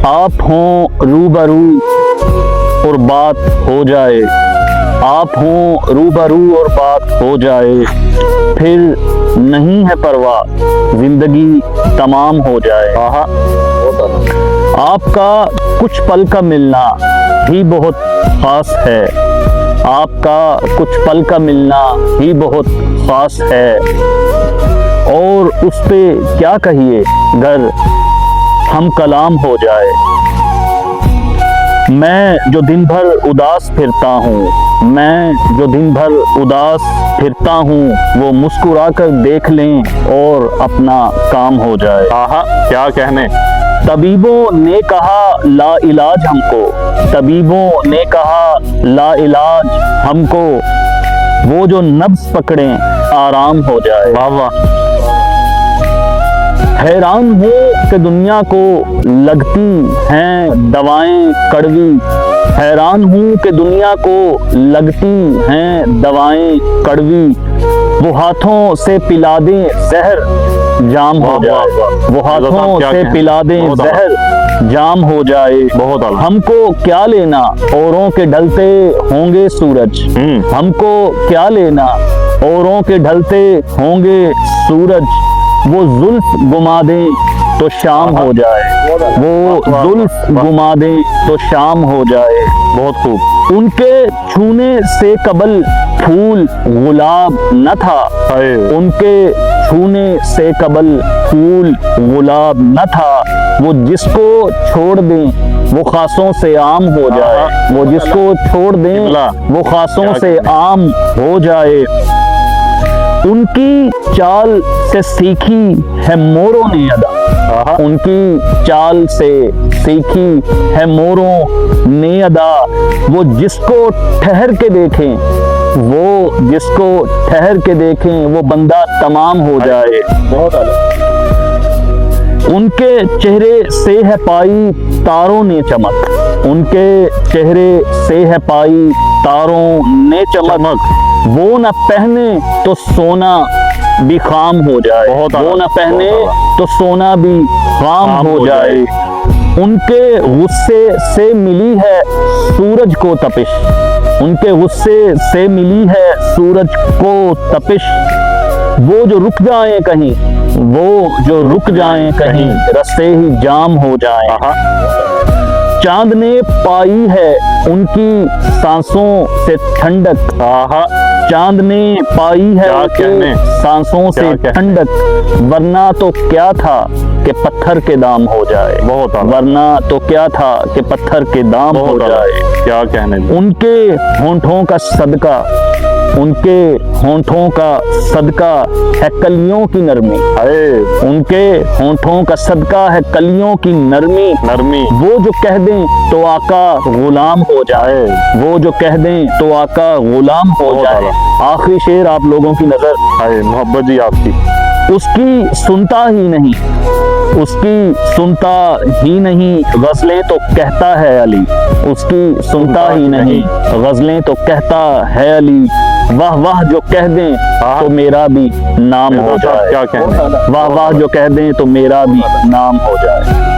آپ ہوں روبرو اور بات ہو جائے، آپ ہوں روبرو اور بات ہو جائے، پھر نہیں ہے پرواہ زندگی تمام ہو جائے۔ آپ کا کچھ پل کا ملنا ہی بہت خاص ہے، آپ کا کچھ پل کا ملنا ہی بہت خاص ہے، اور اس پہ کیا کہیے گر ہم کلام ہو جائے۔ میں جو دن بھر اداس پھرتا ہوں، میں جو دن بھر اداس پھرتا ہوں، وہ مسکرا کر دیکھ لیں اور اپنا کام ہو جائے۔ کیا کہنے۔ طبیبوں نے کہا لا علاج ہم کو، طبیبوں نے کہا لا علاج ہم کو، وہ جو نبض پکڑیں آرام ہو جائے۔ واہ واہ۔ حیران ہوں کہ دنیا کو لگتی ہیں دوائیں کڑوی، حیران ہوں کہ دنیا کو لگتی ہیں دوائیں کڑوی، وہ ہاتھوں سے پلا دیں زہر جام ہو جائے، وہ ہاتھوں سے پلا دیں زہر جام ہو جائے۔ بہت اعلیٰ۔ ہم کو کیا لینا اوروں کے ڈھلتے ہوں گے سورج، ہم کو کیا لینا اوروں کے ڈھلتے ہوں گے سورج، وہ زلف گما دیں تو شام ہو جائے، وہ زلف گما دیں تو شام ہو جائے۔ بہت خوب۔ ان کے چھونے سے قبل پھول گلاب نہ تھا، ان کے چھونے سے قبل پھول گلاب نہ تھا، وہ جس کو چھوڑ دیں وہ خاصوں سے عام ہو جائے، وہ جس کو چھوڑ دیں وہ خاصوں سے عام ہو جائے۔ ان کی چال سے سیکھی ہے موروں نے ادا، ان کی چال سے سیکھی ہے موروں نے ادا، وہ جس کو ٹھہر کے دیکھیں، وہ جس کو ٹھہر کے دیکھیں، وہ بندہ تمام ہو جائے۔ بہت ان کے چہرے سے ہے پائی تاروں نے چمک، ان کے چہرے سے ہے پائی تاروں نے چمک، وہ نہ پہنے تو سونا بھی خام ہو جائے، وہ نہ پہنے تو سونا بھی خام ہو جائے۔ ان کے غصے سے ملی ہے سورج کو تپش، ان کے غصے سے ملی ہے سورج کو تپش، وہ جو رک جائیں کہیں، وہ جو رک جائیں کہیں، رستے ہی جام ہو جائیں۔ چاند نے پائی ہے ان کی سانسوں سے ٹھنڈک، چاند نے پائی ہے ان کی سانسوں سے ٹھنڈک، ورنہ تو کیا تھا کہ پتھر کے دام ہو جائے، ورنہ تو کیا تھا کہ پتھر کے دام ہو جائے۔ کیا کہنے۔ ان کے ہونٹوں کا صدقہ، ان کے ہونٹوں کا صدقہ ہے کلیوں کی نرمی، ان کے ہونٹوں کا صدقہ ہے کلیوں کی نرمی، وہ جو کہہ دیں تو آقا غلام ہو جائے، وہ جو کہہ دیں تو آقا غلام ہو جائے۔ آخری شعر آپ لوگوں کی نظر، محبت جی آپ کی۔ اس کی سنتا ہی نہیں، اس کی سنتا ہی نہیں غزلیں تو کہتا ہے علی، اس کی سنتا ہی نہیں غزلیں تو کہتا ہے علی، واہ واہ جو کہہ دیں تو میرا بھی نام ہو جائے، کیا کہنے۔ واہ واہ جو کہہ دیں تو میرا بھی نام ہو جائے۔